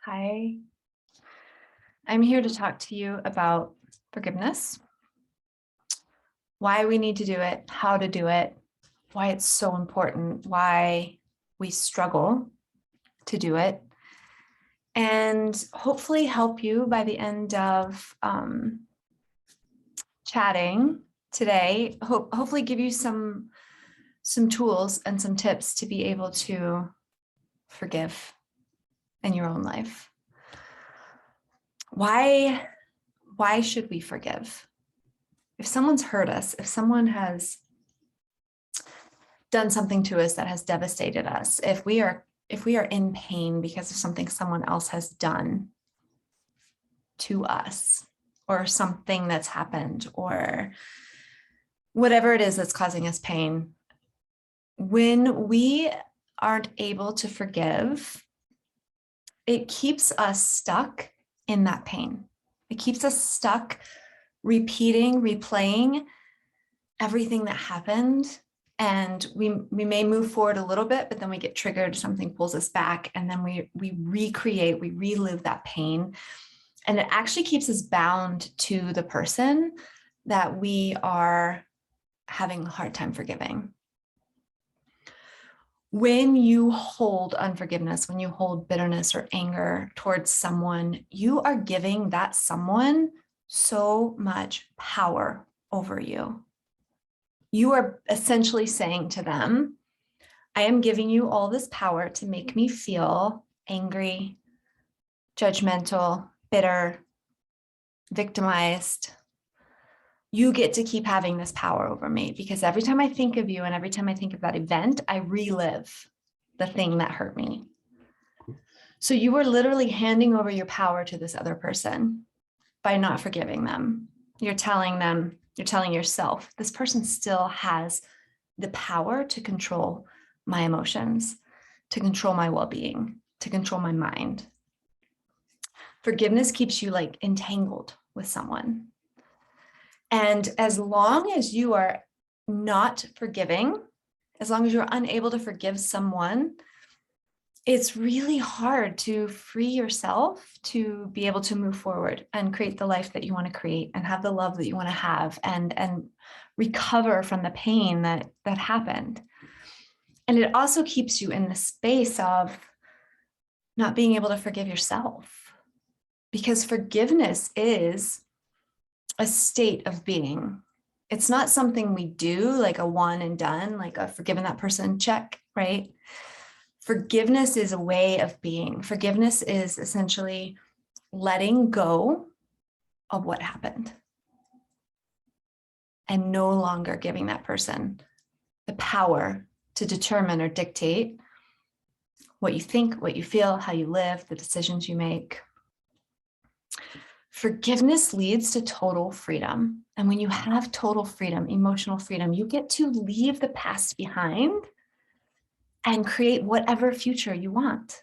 Hi, I'm here to talk to you about forgiveness, why we need to do it, how to do it, why it's so important, why we struggle to do it, and hopefully help you by the end of chatting today. Hopefully give you some tools and some tips to be able to forgive in your own life. Why should we forgive? If someone's hurt us, if someone has done something to us that has devastated us, if we are in pain because of something someone else has done to us, or something that's happened, or whatever it is that's causing us pain, when we aren't able to forgive, it keeps us stuck in that pain. It keeps us stuck repeating, replaying everything that happened. And we may move forward a little bit, but then we get triggered, something pulls us back, and then we recreate, we relive that pain. And it actually keeps us bound to the person that we are having a hard time forgiving. When you hold unforgiveness, when you hold bitterness or anger towards someone, you are giving that someone so much power over you. You are essentially saying to them, I am giving you all this power to make me feel angry, judgmental, bitter, victimized. You get to keep having this power over me, because every time I think of you and every time I think of that event, I relive the thing that hurt me. So you are literally handing over your power to this other person by not forgiving them. You're telling yourself, this person still has the power to control my emotions, to control my well-being, to control my mind. Forgiveness keeps you like entangled with someone. And as long as you are not forgiving, as long as you're unable to forgive someone, it's really hard to free yourself to be able to move forward and create the life that you want to create and have the love that you want to have and recover from the pain that happened. And it also keeps you in the space of not being able to forgive yourself, because forgiveness is a state of being. It's not something we do like a one and done, like a forgiven that person, check, right? Forgiveness is a way of being. Forgiveness is essentially letting go of what happened and no longer giving that person the power to determine or dictate what you think, what you feel, how you live, the decisions you make. Forgiveness leads to total freedom. And when you have total freedom, emotional freedom, you get to leave the past behind and create whatever future you want.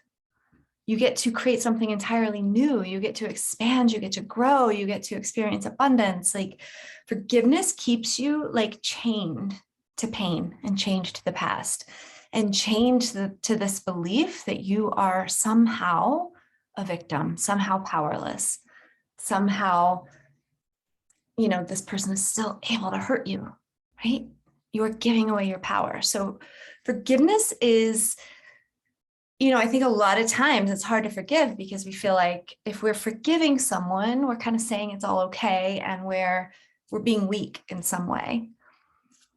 You get to create something entirely new. You get to expand, you get to grow, you get to experience abundance. Like, forgiveness keeps you like chained to pain and chained to the past and chained to this belief that you are somehow a victim, somehow powerless, somehow, this person is still able to hurt you, right? You are giving away your power. So forgiveness is, I think a lot of times it's hard to forgive because we feel like if we're forgiving someone, we're kind of saying it's all okay and we're being weak in some way.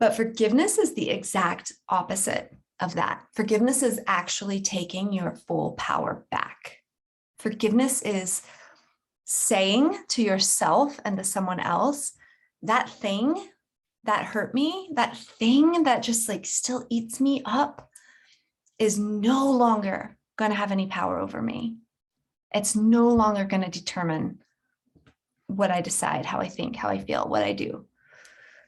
But forgiveness is the exact opposite of that. Forgiveness is actually taking your full power back. Forgiveness is saying to yourself and to someone else, that thing that hurt me, that thing that just like still eats me up, is no longer going to have any power over me. It's no longer going to determine what I decide, how I think, how I feel, what I do.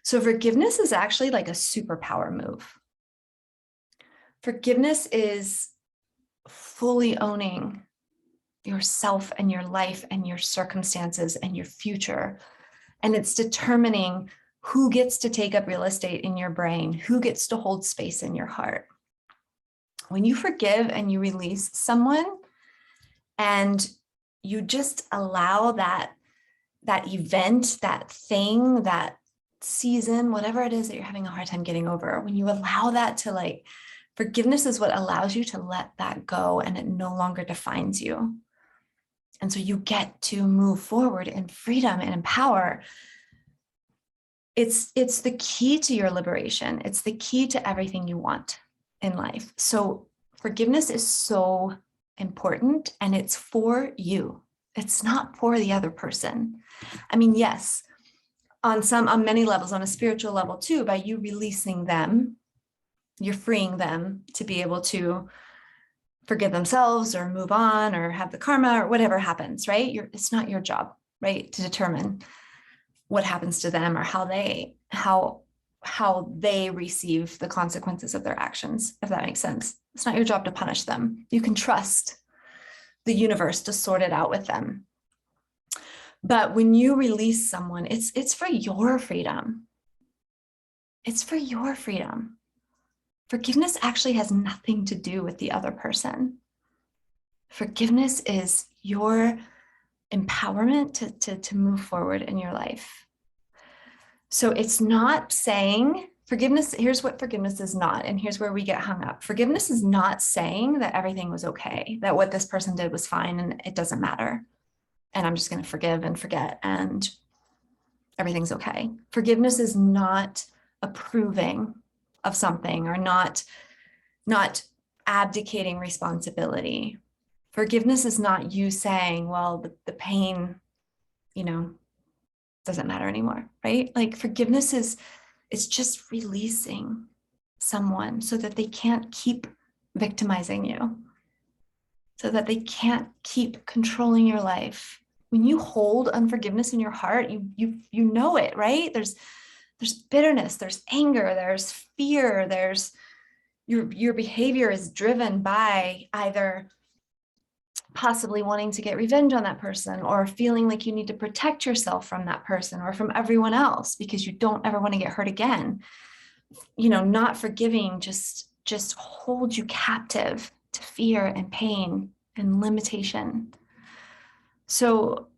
So forgiveness is actually like a superpower move. Forgiveness is fully owning yourself and your life and your circumstances and your future. And it's determining who gets to take up real estate in your brain, who gets to hold space in your heart. When you forgive and you release someone, And you just allow that event, that thing, that season, whatever it is that you're having a hard time getting over, when you allow that to, like, forgiveness is what allows you to let that go, and it no longer defines you. And so you get to move forward in freedom and in power. It's the key to your liberation. It's the key to everything you want in life. So forgiveness is so important, and it's for you. It's not for the other person. I mean, yes, on many levels, on a spiritual level too, by you releasing them, you're freeing them to be able to forgive themselves or move on or have the karma or whatever happens, right? It's not your job, right, to determine what happens to them or how they receive the consequences of their actions, if that makes sense. It's not your job to punish them. You can trust the universe to sort it out with them. But when you release someone, it's for your freedom. It's for your freedom. Forgiveness actually has nothing to do with the other person. Forgiveness is your empowerment to move forward in your life. So it's not saying forgiveness. Here's what forgiveness is not, and here's where we get hung up. Forgiveness is not saying that everything was okay, that what this person did was fine and it doesn't matter, and I'm just going to forgive and forget and everything's okay. Forgiveness is not approving of something or not abdicating responsibility. Forgiveness is not you saying, well, the pain, doesn't matter anymore, right? Like, forgiveness it's just releasing someone so that they can't keep victimizing you, so that they can't keep controlling your life. When you hold unforgiveness in your heart, you know it, right? There's bitterness, there's anger, there's fear, there's your behavior is driven by either possibly wanting to get revenge on that person or feeling like you need to protect yourself from that person or from everyone else because you don't ever want to get hurt again. Not forgiving just holds you captive to fear and pain and limitation. So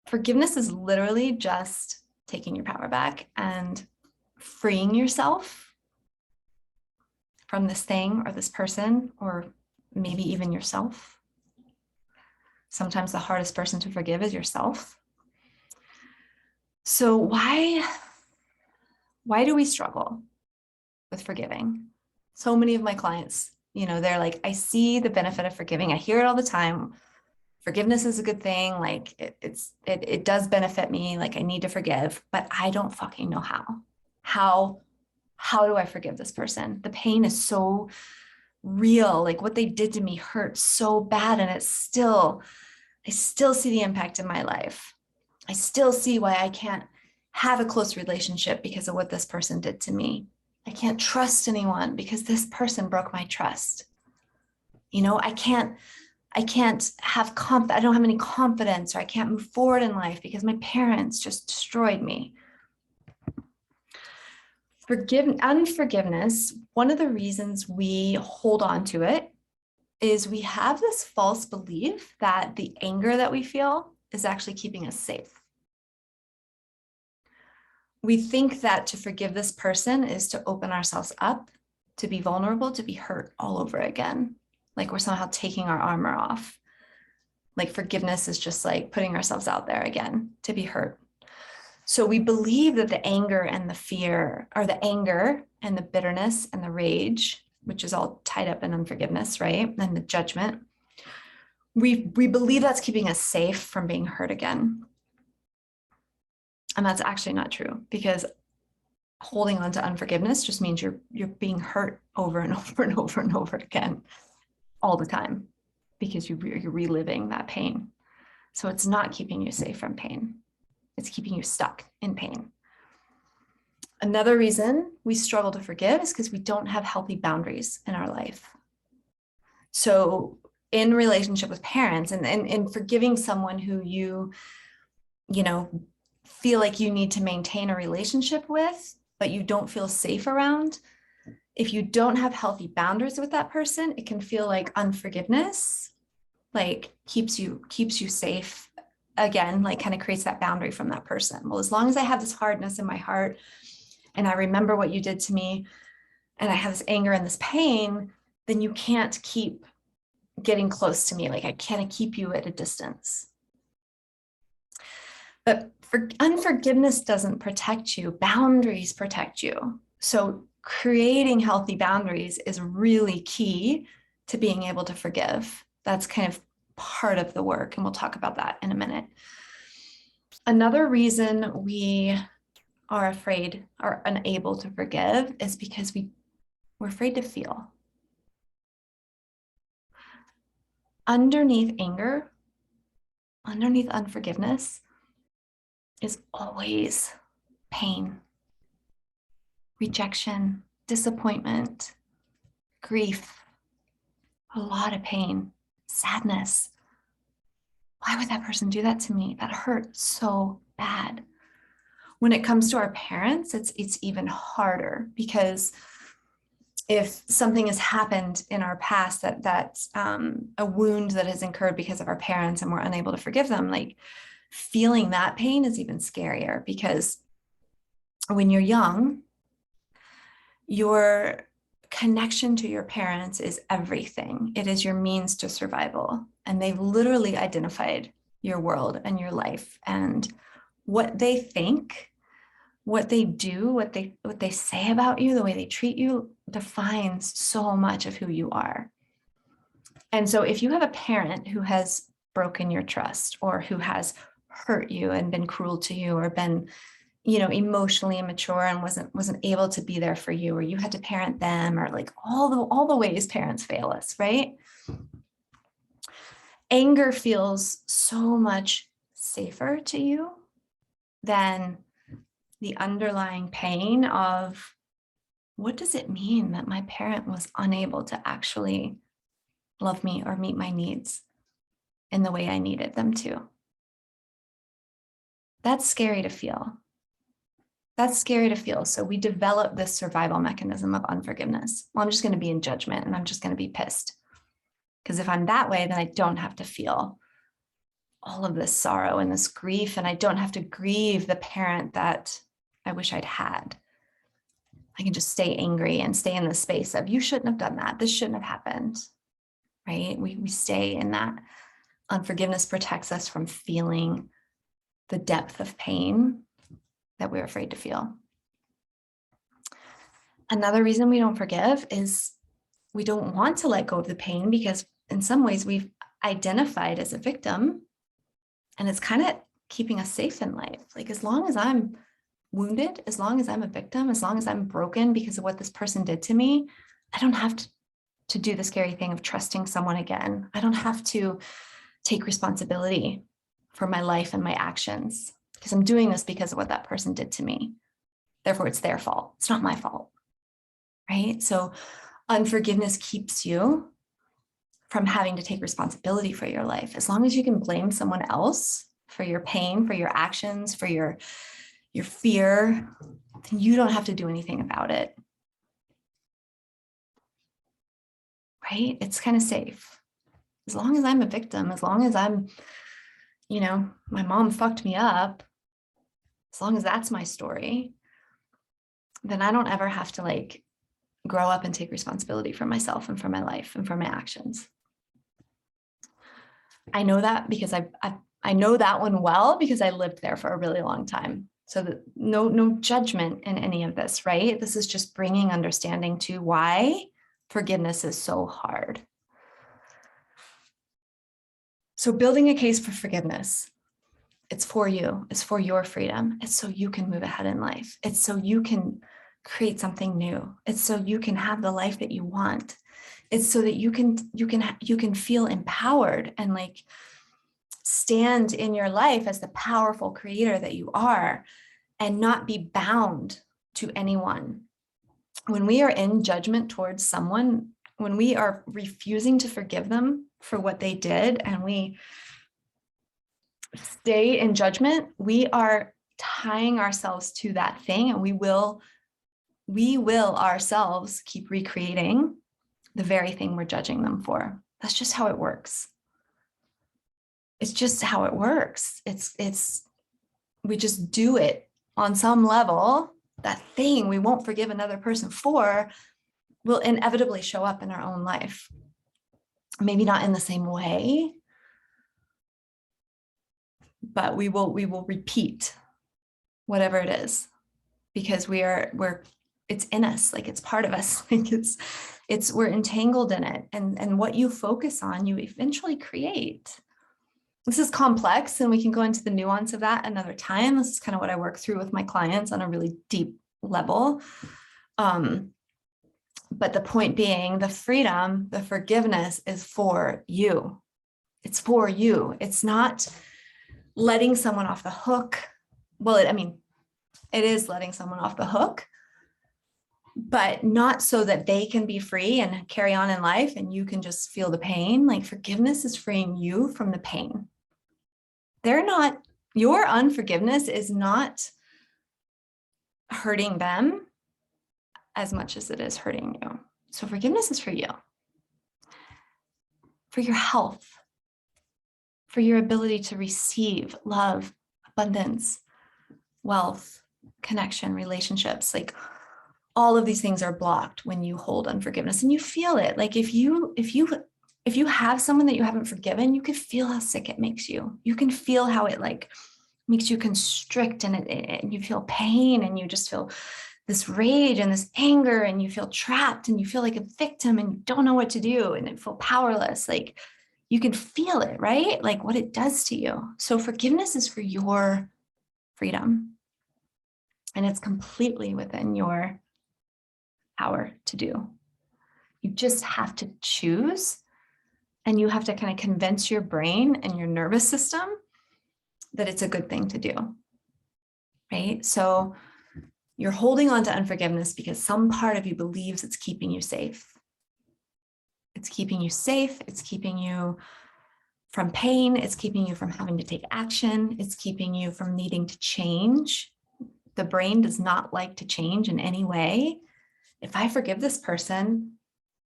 forgiveness is literally just taking your power back and freeing yourself from this thing or this person, or maybe even yourself. Sometimes the hardest person to forgive is yourself. So why do we struggle with forgiving? So many of my clients, they're like, I see the benefit of forgiving. I hear it all the time. Forgiveness is a good thing. Like it does benefit me. Like, I need to forgive, but I don't fucking know how. How do I forgive this person? The pain is so real. Like, what they did to me hurt so bad. And I still see the impact in my life. I still see why I can't have a close relationship because of what this person did to me. I can't trust anyone because this person broke my trust. I can't have I don't have any confidence, or I can't move forward in life because my parents just destroyed me. Unforgiveness, one of the reasons we hold on to it is we have this false belief that the anger that we feel is actually keeping us safe. We think that to forgive this person is to open ourselves up, to be vulnerable, to be hurt all over again. Like, we're somehow taking our armor off. Like, forgiveness is just like putting ourselves out there again to be hurt. So we believe that the anger and the fear, or the anger and the bitterness and the rage, which is all tied up in unforgiveness, right? And the judgment, we believe that's keeping us safe from being hurt again. And that's actually not true, because holding on to unforgiveness just means you're being hurt over and over and over and over again all the time, because you're reliving that pain. So it's not keeping you safe from pain. It's keeping you stuck in pain. Another reason we struggle to forgive is because we don't have healthy boundaries in our life. So in relationship with parents, and in forgiving someone who you feel like you need to maintain a relationship with, but you don't feel safe around, if you don't have healthy boundaries with that person, it can feel like unforgiveness like keeps you safe. Again, like kind of creates that boundary from that person. Well, as long as I have this hardness in my heart and I remember what you did to me and I have this anger and this pain, then you can't keep getting close to me. Like I can't keep you at a distance. But unforgiveness doesn't protect you. Boundaries protect you. So creating healthy boundaries is really key to being able to forgive. That's kind of part of the work, and we'll talk about that in a minute. Another reason we are afraid or unable to forgive is because we're afraid to feel. Underneath anger, underneath unforgiveness is always pain, rejection, disappointment, grief, a lot of pain, sadness. Why would that person do that to me? That hurt so bad. When it comes to our parents, it's even harder, because if something has happened in our past that's a wound that has incurred because of our parents and we're unable to forgive them, like feeling that pain is even scarier, because when you're young, your connection to your parents is everything. It is your means to survival. And they've literally identified your world and your life, and what they think, what they do, what they say about you, the way they treat you defines so much of who you are. And so if you have a parent who has broken your trust, or who has hurt you and been cruel to you, or been, emotionally immature and wasn't able to be there for you, or you had to parent them, or like all the ways parents fail us, right? Anger feels so much safer to you than the underlying pain of, what does it mean that my parent was unable to actually love me or meet my needs in the way I needed them to? That's scary to feel. That's scary to feel. So we develop this survival mechanism of unforgiveness. Well, I'm just going to be in judgment and I'm just going to be pissed. Because if I'm that way, then I don't have to feel all of this sorrow and this grief, and I don't have to grieve the parent that I wish I'd had. I can just stay angry and stay in the space of, you shouldn't have done that. This shouldn't have happened, right? We stay in that. Unforgiveness protects us from feeling the depth of pain that we're afraid to feel. Another reason we don't forgive is we don't want to let go of the pain, because in some ways we've identified as a victim, and it's kind of keeping us safe in life. Like, as long as I'm wounded, as long as I'm a victim, as long as I'm broken because of what this person did to me, I don't have to do the scary thing of trusting someone again. I don't have to take responsibility for my life and my actions, because I'm doing this because of what that person did to me. Therefore, it's their fault. It's not my fault, right? So unforgiveness keeps you from having to take responsibility for your life. As long as you can blame someone else for your pain, for your actions, for your fear, then you don't have to do anything about it, right? It's kind of safe. As long as I'm a victim, as long as I'm, my mom fucked me up, as long as that's my story, then I don't ever have to grow up and take responsibility for myself and for my life and for my actions. I know that because I know that one well, because I lived there for a really long time. So that no judgment in any of this, right? This is just bringing understanding to why forgiveness is so hard. So building a case for forgiveness, it's for you. It's for your freedom. It's so you can move ahead in life. It's so you can create something new. It's so you can have the life that you want. It's so that you can feel empowered and stand in your life as the powerful creator that you are, and not be bound to anyone. When we are in judgment towards someone, when we are refusing to forgive them for what they did, and we stay in judgment, we are tying ourselves to that thing, and we will ourselves keep recreating the very thing we're judging them for. That's just how it works. It's just how it works. We just do it on some level. That thing we won't forgive another person for will inevitably show up in our own life. Maybe not in the same way, but we will repeat whatever it is, because it's in us, like it's part of us, like we're entangled in it. And what you focus on, you eventually create. This is complex, and we can go into the nuance of that another time. This is kind of what I work through with my clients on a really deep level. But the point being, the freedom, the forgiveness is for you. It's for you. It's not letting someone off the hook. Well, it is letting someone off the hook, but not so that they can be free and carry on in life and you can just feel the pain. Like, forgiveness is freeing you from the pain. Your unforgiveness is not hurting them as much as it is hurting you. So forgiveness is for you, for your health, for your ability to receive love, abundance, wealth, connection, relationships. Like, all of these things are blocked when you hold unforgiveness, and you feel it. Like, if you have someone that you haven't forgiven, you can feel how sick it makes you. You can feel how it like makes you constrict, and you feel pain, and you just feel this rage and this anger, and you feel trapped, and you feel like a victim, and you don't know what to do, and you feel powerless. Like, you can feel it, right? Like what it does to you. So forgiveness is for your freedom, and it's completely within your power to do. You just have to choose, and you have to kind of convince your brain and your nervous system that it's a good thing to do, right? So you're holding on to unforgiveness because some part of you believes it's keeping you safe. It's keeping you safe. It's keeping you from pain. It's keeping you from having to take action. It's keeping you from needing to change. The brain does not like to change in any way. If I forgive this person,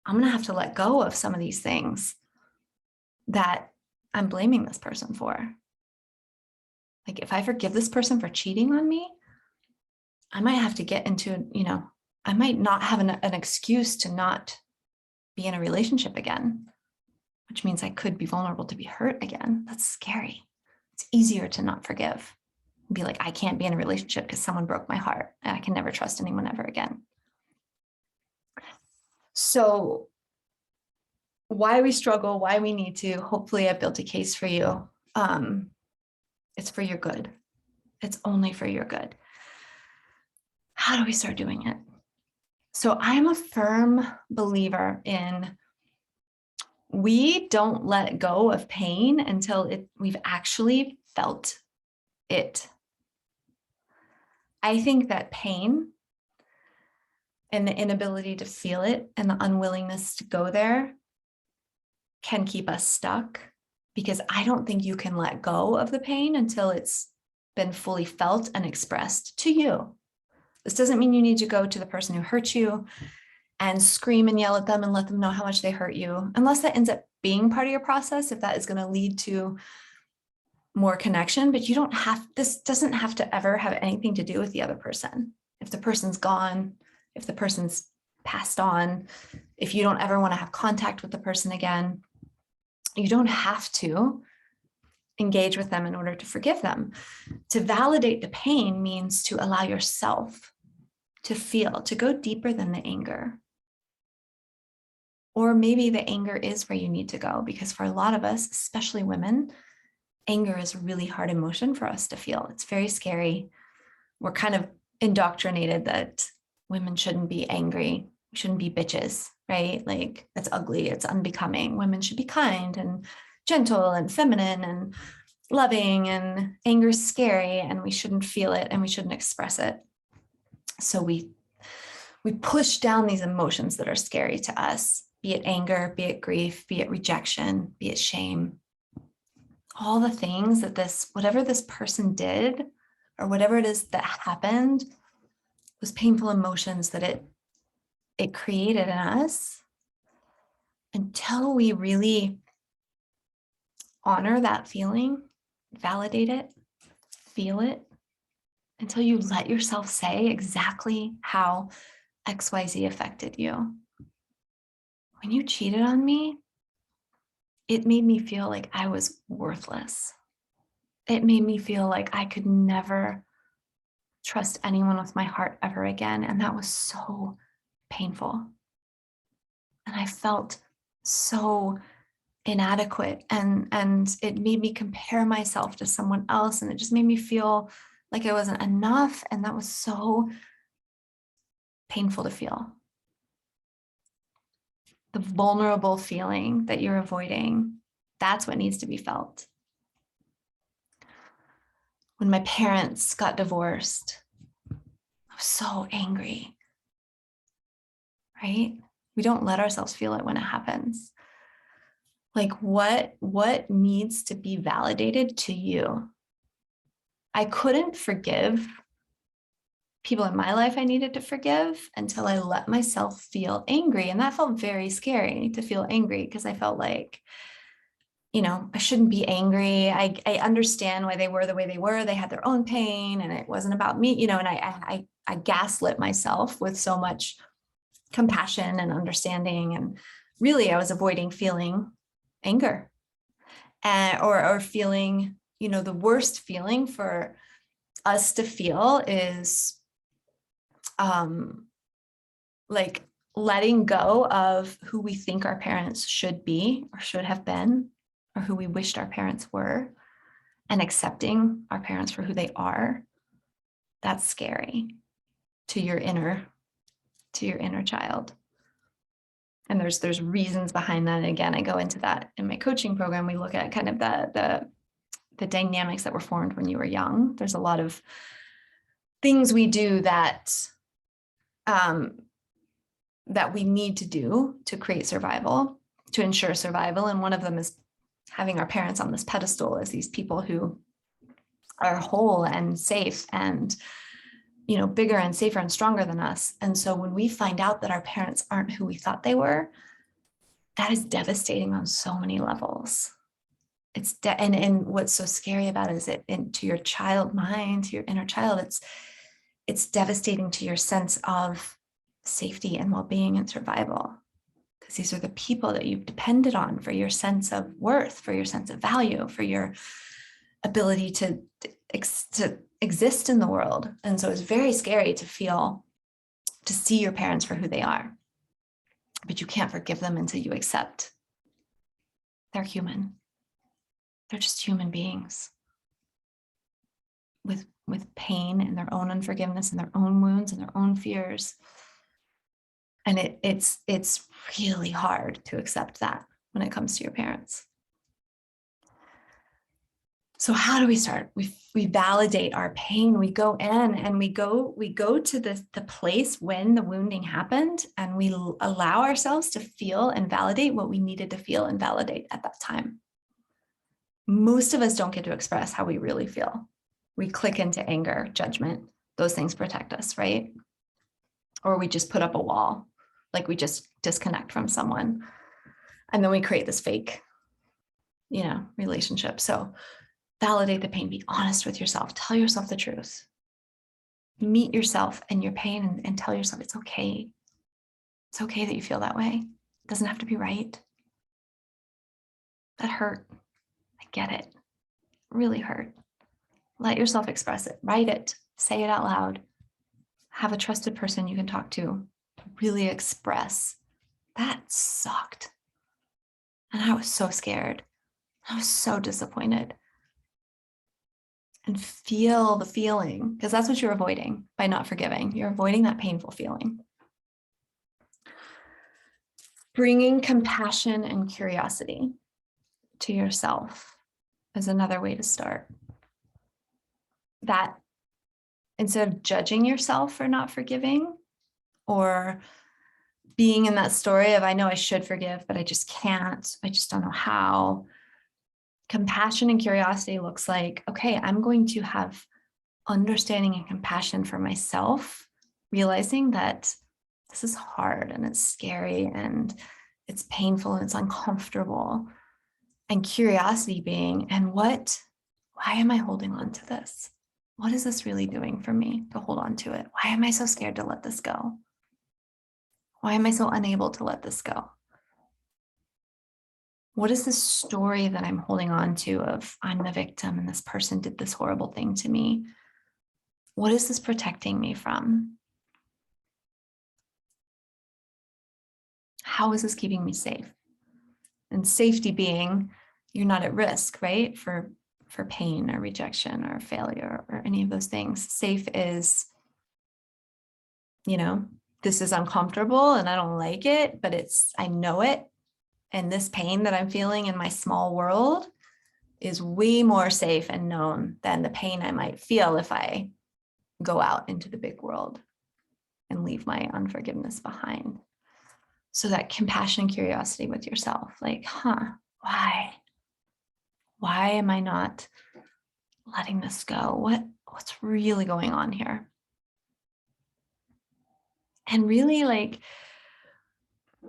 I'm going to have to let go of some of these things that I'm blaming this person for. Like, if I forgive this person for cheating on me, I might have to get into, I might not have an excuse to not be in a relationship again, which means I could be vulnerable to be hurt again. That's scary. It's easier to not forgive and be like, I can't be in a relationship because someone broke my heart and I can never trust anyone ever again. So why we struggle, why we need to, hopefully I've built a case for you. It's for your good. It's only for your good. How do we start doing it? So I'm a firm believer in, we don't let go of pain until we've actually felt it. I think that pain and the inability to feel it and the unwillingness to go there can keep us stuck, because I don't think you can let go of the pain until it's been fully felt and expressed to you. This doesn't mean you need to go to the person who hurt you and scream and yell at them and let them know how much they hurt you, unless that ends up being part of your process, if that is going to lead to more connection. But this doesn't have to ever have anything to do with the other person. If the person's gone, if the person's passed on, if you don't ever want to have contact with the person again, you don't have to engage with them in order to forgive them. To validate the pain means to allow yourself to feel, to go deeper than the anger. Or maybe the anger is where you need to go, because for a lot of us, especially women, anger is a really hard emotion for us to feel. It's very scary. We're kind of indoctrinated that women shouldn't be angry. We shouldn't be bitches, right? Like, that's ugly. It's unbecoming. Women should be kind and gentle and feminine and loving, and anger is scary and we shouldn't feel it and we shouldn't express it. So we push down these emotions that are scary to us, be it anger, be it grief, be it rejection, be it shame. All the things that whatever this person did or whatever it is that happened, those painful emotions that it created in us, until we really honor that feeling, validate it, feel it, until you let yourself say exactly how XYZ affected you. When you cheated on me, it made me feel like I was worthless. It made me feel like I could never trust anyone with my heart ever again. And that was so painful. And I felt so inadequate, and it made me compare myself to someone else, and it just made me feel like I wasn't enough. And that was so painful to feel. The vulnerable feeling that you're avoiding, that's what needs to be felt. When my parents got divorced, I was so angry, right? We don't let ourselves feel it when it happens. Like what needs to be validated to you? I couldn't forgive people in my life I needed to forgive until I let myself feel angry. And that felt very scary, to feel angry, because I felt like, I shouldn't be angry. I understand why they were the way they were. They had their own pain and it wasn't about me, and I gaslit myself with so much compassion and understanding. And really I was avoiding feeling anger, or feeling, the worst feeling for us to feel is like letting go of who we think our parents should be or should have been, or who we wished our parents were, and accepting our parents for who they are. That's scary to your inner child. And there's reasons behind that. And again, I go into that in my coaching program. We look at kind of the dynamics that were formed when you were young. There's a lot of things we do that that we need to do to create survival, to ensure survival. And one of them is having our parents on this pedestal as these people who are whole and safe and, bigger and safer and stronger than us. And so when we find out that our parents aren't who we thought they were, that is devastating on so many levels. And what's so scary about it is to your child mind, to your inner child, it's devastating to your sense of safety and well-being and survival, because these are the people that you've depended on for your sense of worth, for your sense of value, for your ability to exist in the world. And so it's very scary to see your parents for who they are, but you can't forgive them until you accept they're human. They're just human beings with pain and their own unforgiveness and their own wounds and their own fears. And it's really hard to accept that when it comes to your parents. So how do we start? We validate our pain. We go in and we go to the place when the wounding happened, and we allow ourselves to feel and validate what we needed to feel and validate at that time. Most of us don't get to express how we really feel. We click into anger, judgment. Those things protect us, right? Or we just put up a wall, like we just disconnect from someone. And then we create this fake, relationship. So validate the pain, be honest with yourself, tell yourself the truth. Meet yourself and your pain and tell yourself it's okay. It's okay that you feel that way. It doesn't have to be right. That hurt. I get it. Really hurt. Let yourself express it. Write it. Say it out loud. Have a trusted person you can talk to really express. That sucked. And I was so scared. I was so disappointed. And feel the feeling, because that's what you're avoiding by not forgiving. You're avoiding that painful feeling. Bringing compassion and curiosity to yourself is another way to start. That instead of judging yourself for not forgiving, or being in that story of, I know I should forgive, but I just can't, I just don't know how. Compassion and curiosity looks like, okay, I'm going to have understanding and compassion for myself, realizing that this is hard and it's scary and it's painful and it's uncomfortable. and curiosity being, and why am I holding on to this? What is this really doing for me to hold on to it? Why am I so scared to let this go? Why am I so unable to let this go? What is this story that I'm holding on to of I'm the victim and this person did this horrible thing to me? What is this protecting me from? How is this keeping me safe? And safety being, you're not at risk, right? For pain or rejection or failure or any of those things. Safe is, this is uncomfortable and I don't like it, but I know it. And this pain that I'm feeling in my small world is way more safe and known than the pain I might feel if I go out into the big world and leave my unforgiveness behind. So that compassion and curiosity with yourself, like, why? Why am I not letting this go? What's really going on here? And really like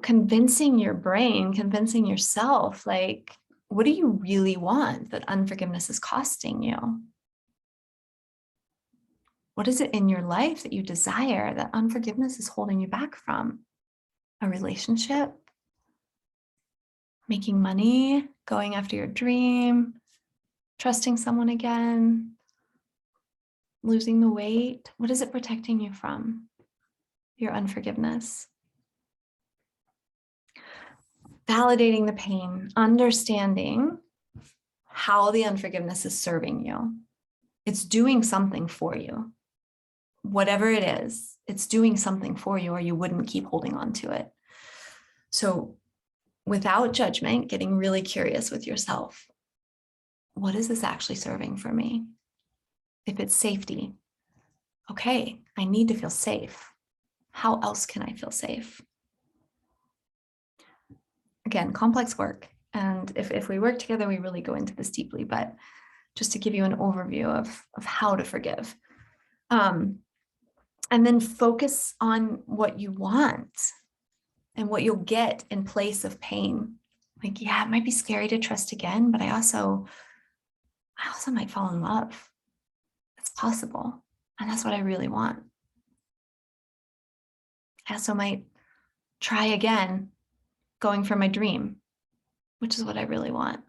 convincing your brain, convincing yourself, like, what do you really want that unforgiveness is costing you? What is it in your life that you desire that unforgiveness is holding you back from? A relationship? Making money? Going after your dream? Trusting someone again? Losing the weight? What is it protecting you from? Your unforgiveness. Validating the pain, understanding how the unforgiveness is serving you. It's doing something for you. Whatever it is, it's doing something for you, or you wouldn't keep holding on to it. So without judgment, getting really curious with yourself. What is this actually serving for me? If it's safety, okay, I need to feel safe. How else can I feel safe? Again, complex work. And if we work together, we really go into this deeply, but just to give you an overview of how to forgive. And then focus on what you want and what you'll get in place of pain. Like, yeah, it might be scary to trust again, but I also might fall in love. It's possible. And that's what I really want. I also might try again going for my dream, which is what I really want.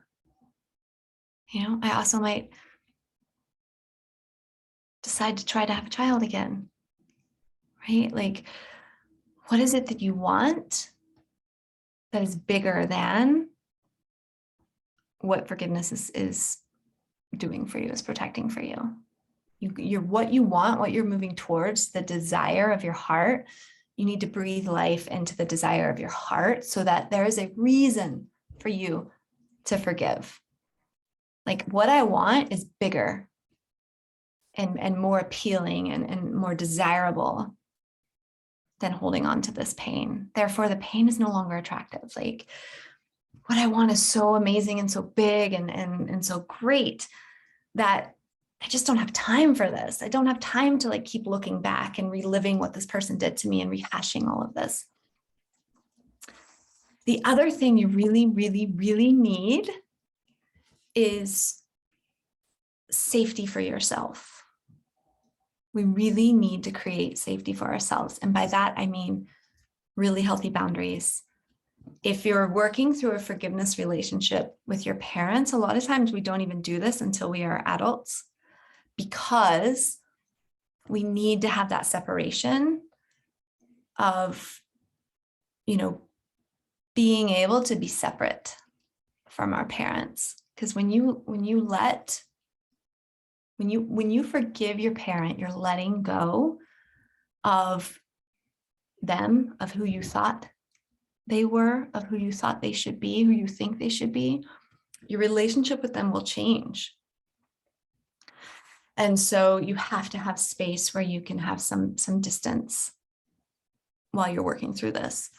I also might decide to try to have a child again, right? Like, what is it that you want that is bigger than what forgiveness is doing for you, is protecting for you? You're what you want, what you're moving towards, the desire of your heart. You need to breathe life into the desire of your heart so that there is a reason for you to forgive. Like, what I want is bigger and more appealing and more desirable than holding on to this pain. Therefore, the pain is no longer attractive. Like, what I want is so amazing and so big and so great that I just don't have time for this. I don't have time to like keep looking back and reliving what this person did to me and rehashing all of this. The other thing you really, really, really need is safety for yourself. We really need to create safety for ourselves. And by that, I mean really healthy boundaries. If you're working through a forgiveness relationship with your parents, a lot of times we don't even do this until we are adults, because we need to have that separation of, being able to be separate from our parents. Because when you forgive your parent, you're letting go of them, of who you thought they were, of who you thought they should be, who you think they should be. Your relationship with them will change. And so you have to have space where you can have some distance while you're working through this.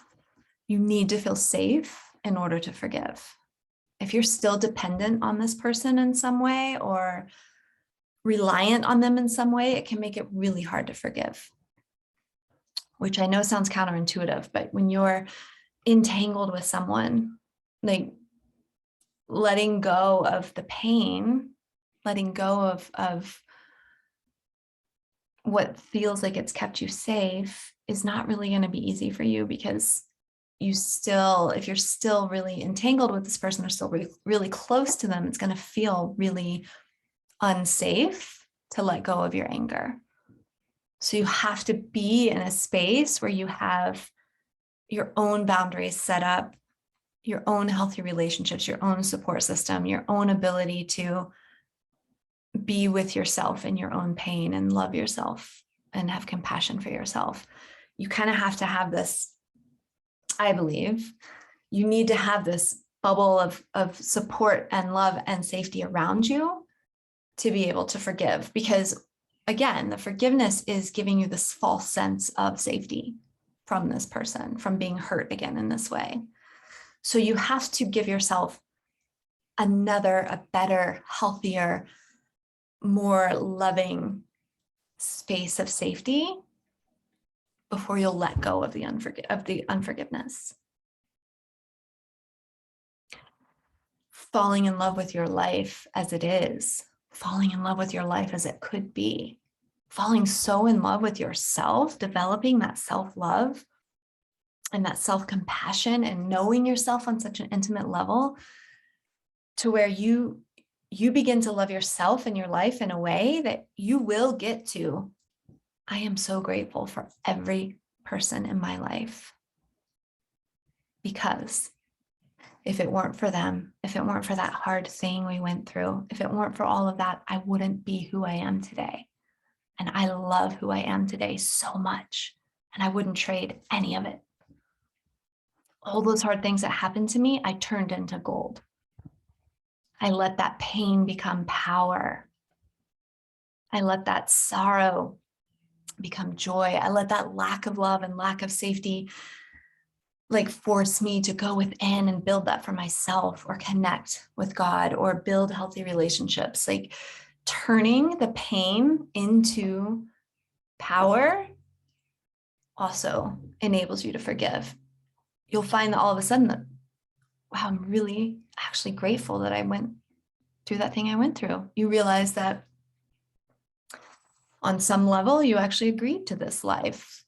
You need to feel safe in order to forgive. If you're still dependent on this person in some way or reliant on them in some way, it can make it really hard to forgive, which I know sounds counterintuitive, but when you're entangled with someone, like letting go of the pain, letting go of what feels like it's kept you safe is not really going to be easy for you, because if you're still really entangled with this person or still really close to them, it's going to feel really unsafe to let go of your anger. So you have to be in a space where you have your own boundaries set up, your own healthy relationships, your own support system, your own ability to be with yourself in your own pain and love yourself and have compassion for yourself. You kind of have to have this, I believe, you need to have this bubble of support and love and safety around you to be able to forgive. Because again, the forgiveness is giving you this false sense of safety from this person, from being hurt again in this way. So you have to give yourself a better, healthier, more loving space of safety before you'll let go of the unforgiveness. Falling in love with your life as it is, falling in love with your life as it could be, falling so in love with yourself, developing that self-love and that self-compassion and knowing yourself on such an intimate level to where you begin to love yourself and your life in a way that you will get to, I am so grateful for every person in my life, because if it weren't for them, if it weren't for that hard thing we went through, if it weren't for all of that, I wouldn't be who I am today. And I love who I am today so much, and I wouldn't trade any of it. All those hard things that happened to me, I turned into gold. I let that pain become power. I let that sorrow become joy. I let that lack of love and lack of safety force me to go within and build that for myself, or connect with God, or build healthy relationships. Turning the pain into power also enables you to forgive. You'll find that all of a sudden that, wow, I'm really actually grateful that I went through that thing I went through. You realize that on some level, you actually agreed to this life.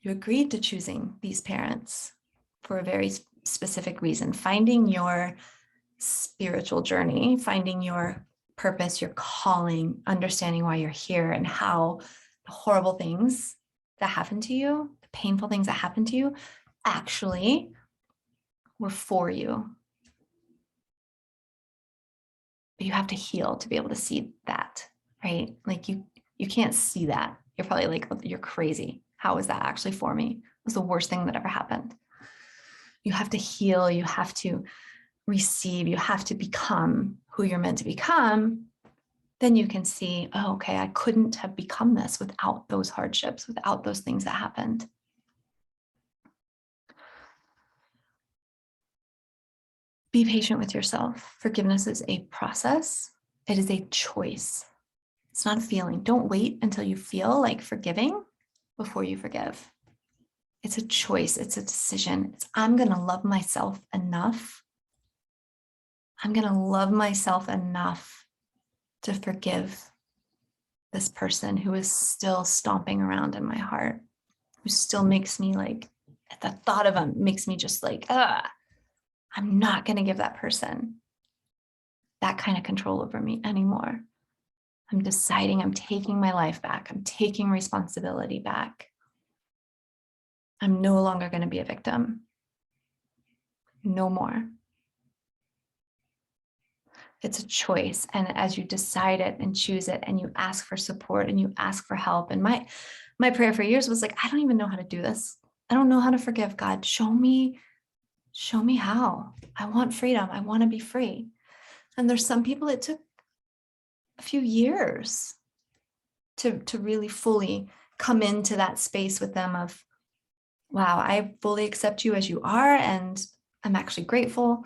You agreed to choosing these parents for a very specific reason, finding your spiritual journey, finding your purpose, your calling, understanding why you're here, and how the horrible things that happened to you, the painful things that happened to you, actually were for you. But you have to heal to be able to see that, right? You can't see that. You're probably like, oh, you're crazy. How is that actually for me? It was the worst thing that ever happened. You have to heal. You have to receive. You have to become who you're meant to become. Then you can see, oh, okay, I couldn't have become this without those hardships, without those things that happened. Be patient with yourself. Forgiveness is a process. It is a choice. It's not a feeling. Don't wait until you feel like forgiving before you forgive. It's a choice. It's a decision. I'm going to love myself enough. I'm going to love myself enough to forgive this person who is still stomping around in my heart, who still makes me the thought of them makes me just I'm not going to give that person that kind of control over me anymore. I'm deciding I'm taking my life back. I'm taking responsibility back. I'm no longer going to be a victim. No more. It's a choice. And as you decide it and choose it, and you ask for support and you ask for help. And my prayer for years was I don't even know how to do this. I don't know how to forgive. God, show me how. I want freedom. I want to be free. And there's some people it took a few years to really fully come into that space with them of, wow, I fully accept you as you are. And I'm actually grateful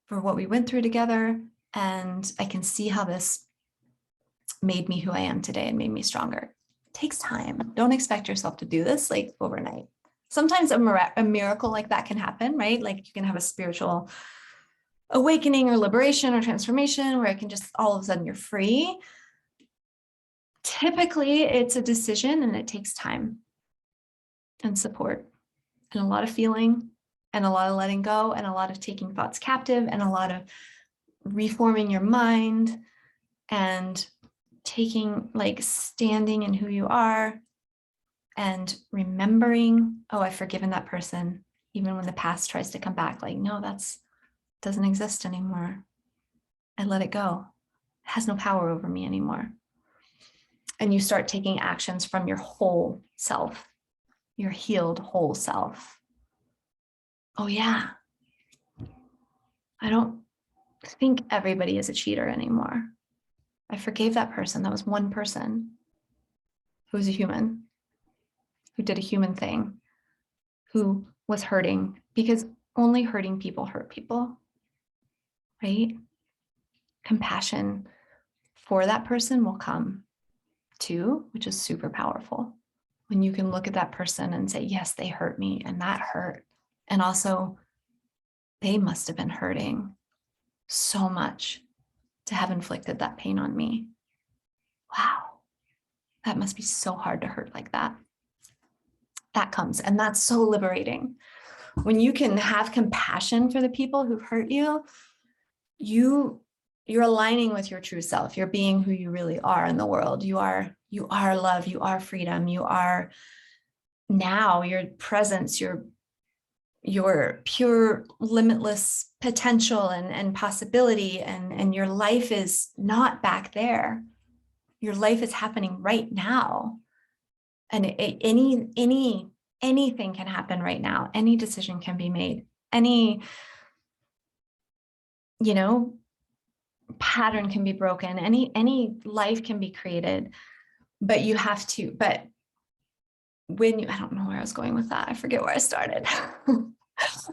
for what we went through together. And I can see how this made me who I am today and made me stronger. It takes time. Don't expect yourself to do this overnight. Sometimes a miracle like that can happen, right? You can have a spiritual awakening or liberation or transformation where it can just all of a sudden you're free. Typically, it's a decision and it takes time and support and a lot of feeling and a lot of letting go and a lot of taking thoughts captive and a lot of reforming your mind and taking, like, standing in who you are and remembering, oh, I've forgiven that person, even when the past tries to come back. Like, no, that's doesn't exist anymore. I let it go. It has no power over me anymore. And you start taking actions from your whole self, your healed whole self. Oh yeah, I don't think everybody is a cheater anymore. I forgave that person. That was one person who was a human, who did a human thing, who was hurting, because only hurting people hurt people, right? Compassion for that person will come too, which is super powerful. When you can look at that person and say, yes, they hurt me and that hurt. And also, they must have been hurting so much to have inflicted that pain on me. Wow, that must be so hard to hurt like that. That comes, and that's so liberating. When you can have compassion for the people who've hurt you, you're aligning with your true self. You're being who you really are in the world. You are love, you are freedom, you are now your presence, your pure limitless potential and possibility, and your life is not back there. Your life is happening right now. And anything can happen right now. Any decision can be made. Any, pattern can be broken. Any life can be created. But you have to, but I don't know where I was going with that. I forget where I started.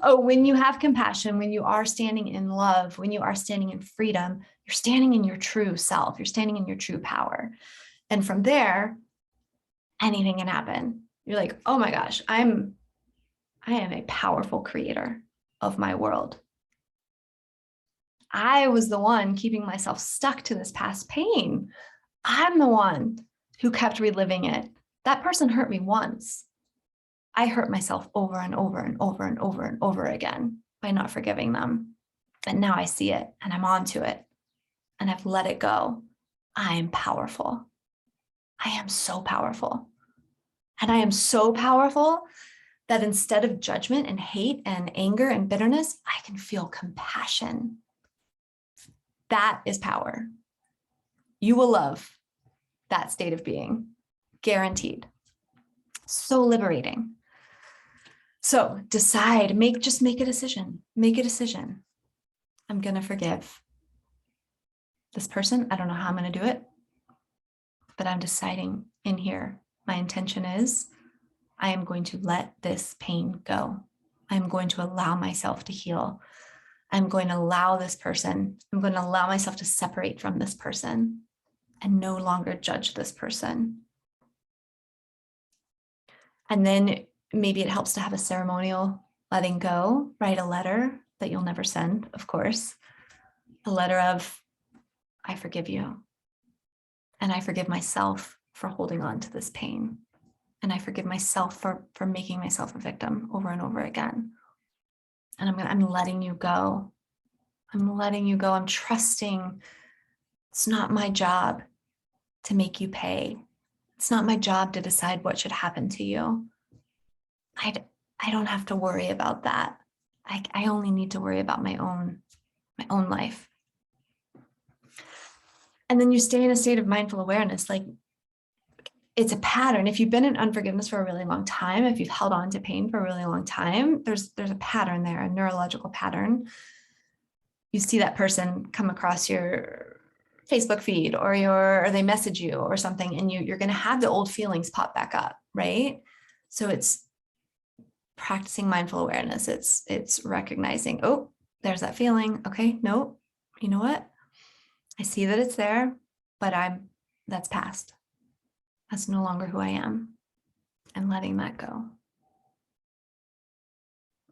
Oh, when you have compassion, when you are standing in love, when you are standing in freedom, you're standing in your true self. You're standing in your true power. And from there, anything can happen. You're like, oh my gosh, I am a powerful creator of my world. I was the one keeping myself stuck to this past pain. I'm the one who kept reliving it. That person hurt me once. I hurt myself over and over and over and over and over again by not forgiving them. And now I see it and I'm onto it and I've let it go. I am powerful. I am so powerful. And I am so powerful that instead of judgment and hate and anger and bitterness, I can feel compassion. That is power. You will love that state of being, guaranteed. So liberating. So decide, just make a decision. Make a decision. I'm going to forgive this person. I don't know how I'm going to do it, but I'm deciding in here. My intention is I am going to let this pain go. I'm going to allow myself to heal. I'm going to allow this person, I'm going to allow myself to separate from this person and no longer judge this person. And then maybe it helps to have a ceremonial letting go, write a letter that you'll never send, of course, a letter of, I forgive you. And I forgive myself for holding on to this pain. And I forgive myself for making myself a victim over and over again. And I'm letting you go. I'm letting you go. I'm trusting it's not my job to make you pay. It's not my job to decide what should happen to you. I don't have to worry about that. I only need to worry about my own life. And then you stay in a state of mindful awareness, like it's a pattern. If you've been in unforgiveness for a really long time, if you've held on to pain for a really long time, there's a pattern there, a neurological pattern. You see that person come across your Facebook feed or they message you or something, and you're going to have the old feelings pop back up, right? So it's practicing mindful awareness. It's recognizing, oh, there's that feeling. Okay, no, you know what? I see that it's there, but that's past. That's no longer who I am. And letting that go.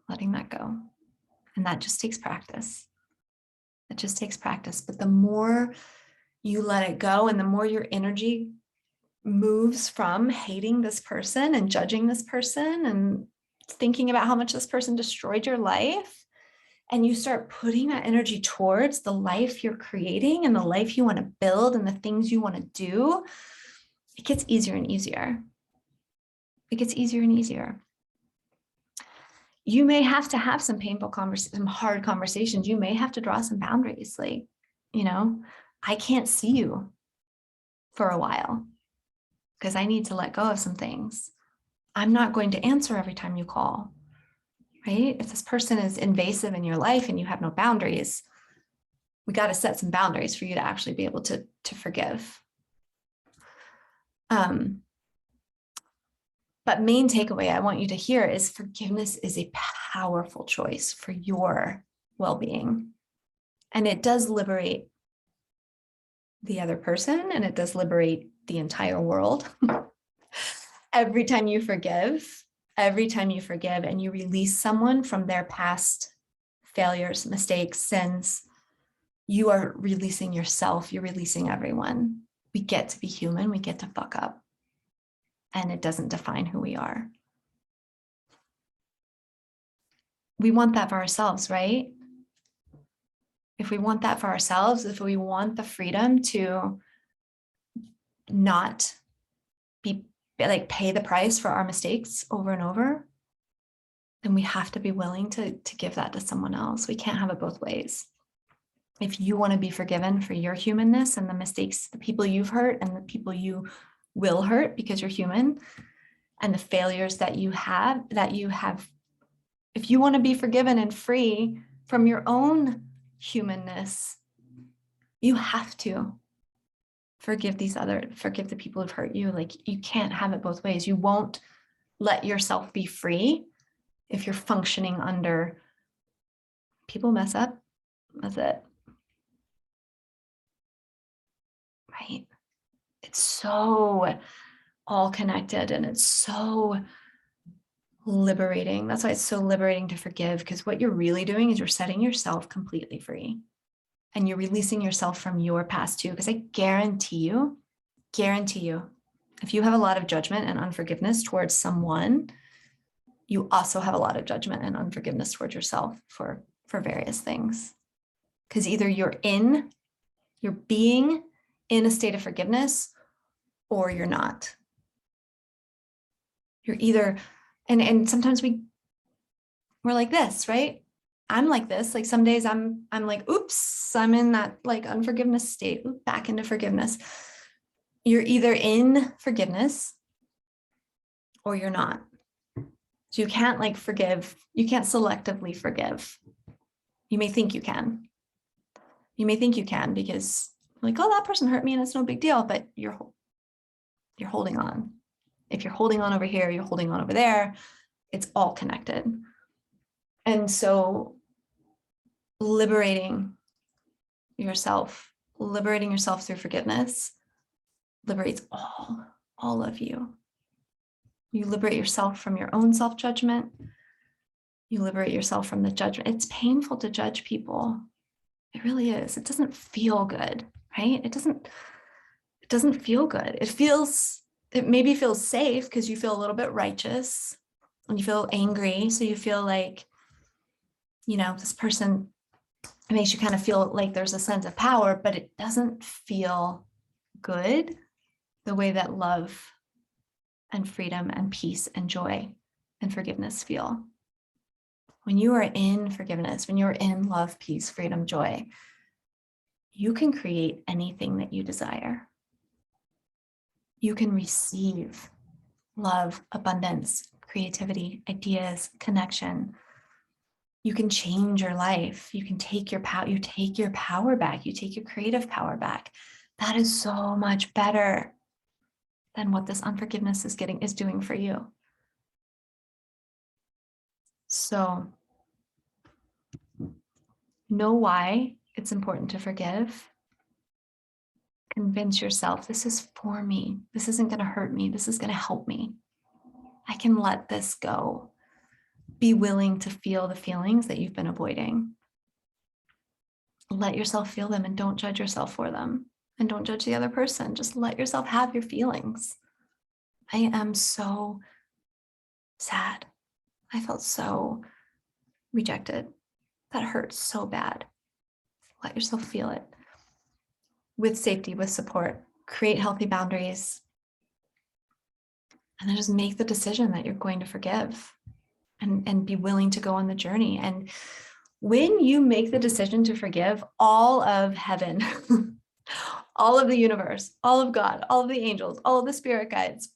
Letting that go. And that just takes practice. It just takes practice. But the more you let it go and the more your energy moves from hating this person and judging this person and thinking about how much this person destroyed your life, and you start putting that energy towards the life you're creating and the life you want to build and the things you want to do, it gets easier and easier. It gets easier and easier. You may have to have some painful conversations, some hard conversations. You may have to draw some boundaries. Like, I can't see you for a while because I need to let go of some things. I'm not going to answer every time you call, right? If this person is invasive in your life and you have no boundaries, we got to set some boundaries for you to actually be able to forgive. But main takeaway I want you to hear is forgiveness is a powerful choice for your well-being. And it does liberate the other person, and it does liberate the entire world. Every time you forgive and you release someone from their past failures, mistakes, sins, you are releasing yourself, you're releasing everyone. We get to be human, we get to fuck up. And it doesn't define who we are. We want that for ourselves, right? If we want that for ourselves, if we want the freedom to not be like pay the price for our mistakes over and over, then we have to be willing to give that to someone else. We can't have it both ways. If you want to be forgiven for your humanness and the mistakes, the people you've hurt and the people you will hurt because you're human, and the failures that you have, if you want to be forgiven and free from your own humanness, you have to forgive the people who've hurt you. Like, you can't have it both ways. You won't let yourself be free if you're functioning under people mess up. That's it. Right? It's so all connected and it's so liberating. That's why it's so liberating to forgive, because what you're really doing is you're setting yourself completely free and you're releasing yourself from your past too. Because I guarantee you, if you have a lot of judgment and unforgiveness towards someone, you also have a lot of judgment and unforgiveness towards yourself for various things. Because either you're being in a state of forgiveness or you're not. You're either, and sometimes we're like this, right? I'm like this. Like some days I'm like, oops, I'm in that like unforgiveness state, back into forgiveness. You're either in forgiveness or you're not. So you can't like forgive. You can't selectively forgive. You may think you can. You may think you can because like, oh, that person hurt me and it's no big deal, but you're holding on. If you're holding on over here, you're holding on over there. It's all connected. And so liberating yourself through forgiveness liberates all of you. You liberate yourself from your own self-judgment. You liberate yourself from the judgment. It's painful to judge people. It really is. It doesn't feel good, right? It doesn't feel good. It maybe feels safe because you feel a little bit righteous and you feel angry. So you feel like, this person, it makes you kind of feel like there's a sense of power, but it doesn't feel good the way that love and freedom and peace and joy and forgiveness feel. When you are in forgiveness, when you're in love, peace, freedom, joy, you can create anything that you desire. You can receive love, abundance, creativity, ideas, connection. You can change your life. You can take your power. You take your power back. You take your creative power back. That is so much better than what this unforgiveness is doing for you. So know why it's important to forgive. Convince yourself, this is for me. This isn't going to hurt me. This is going to help me. I can let this go. Be willing to feel the feelings that you've been avoiding. let yourself feel them and don't judge yourself for them. And don't judge the other person. Just let yourself have your feelings. I am so sad. I felt so rejected. That hurt so bad. Let yourself feel it. With safety, with support, create healthy boundaries. And then just make the decision that you're going to forgive and be willing to go on the journey. And when you make the decision to forgive, all of heaven, all of the universe, all of God, all of the angels, all of the spirit guides,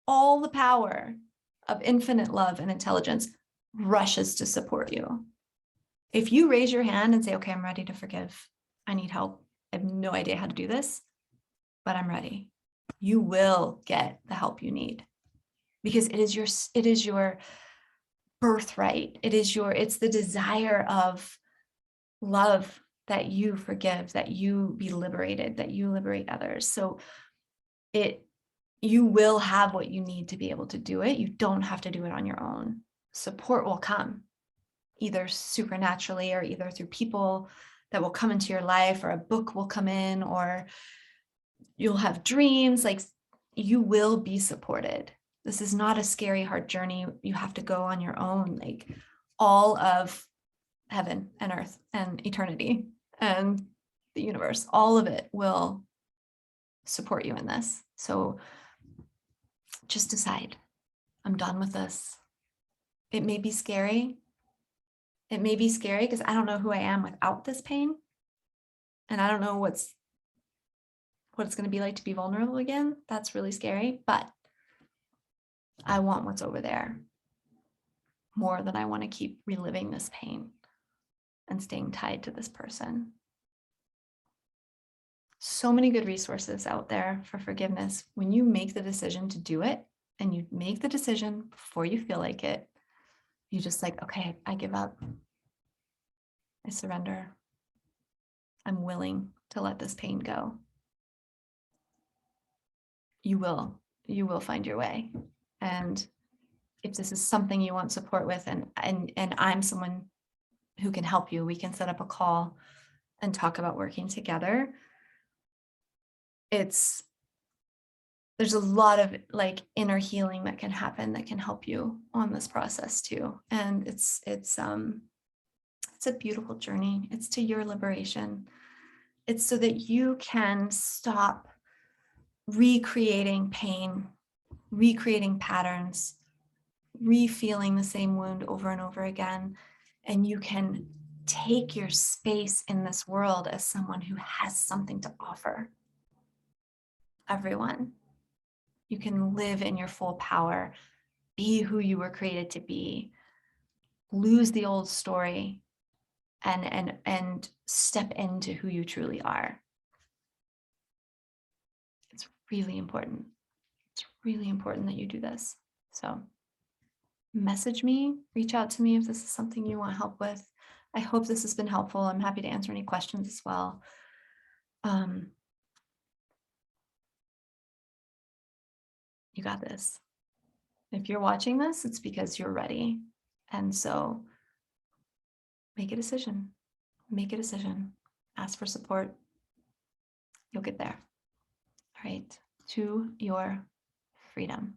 all the power of infinite love and intelligence rushes to support you. If you raise your hand and say, okay, I'm ready to forgive, I need help, I have no idea how to do this, but I'm ready, you will get the help you need, because it is your birthright. It's the desire of love that you forgive, that you be liberated, that you liberate others. So you will have what you need to be able to do it. You don't have to do it on your own. Support will come either supernaturally or either through people that will come into your life, or a book will come in, or you'll have dreams. Like, you will be supported. This is not a scary, hard journey you have to go on your own. Like, all of heaven and earth and eternity and the universe, all of it will support you in this. So just decide, I'm done with this. It may be scary. It may be scary because I don't know who I am without this pain. And I don't know what it's going to be like to be vulnerable again. That's really scary, but I want what's over there more than I want to keep reliving this pain and staying tied to this person. So many good resources out there for forgiveness. When you make the decision to do it, and you make the decision before you feel like it, you just like, okay, I give up. I surrender. I'm willing to let this pain go. You will find your way. And if this is something you want support with, and I'm someone who can help you, we can set up a call and talk about working together. There's a lot of like inner healing that can happen that can help you on this process too. And it's a beautiful journey. It's to your liberation. It's so that you can stop recreating pain, recreating patterns, re-feeling the same wound over and over again. And you can take your space in this world as someone who has something to offer everyone. You can live in your full power, be who you were created to be, lose the old story, and step into who you truly are. It's really important. It's really important that you do this. So message me, reach out to me if this is something you want help with. I hope this has been helpful. I'm happy to answer any questions as well. You got this. If you're watching this, it's because you're ready. And so make a decision. Make a decision. Ask for support. You'll get there. All right. To your freedom.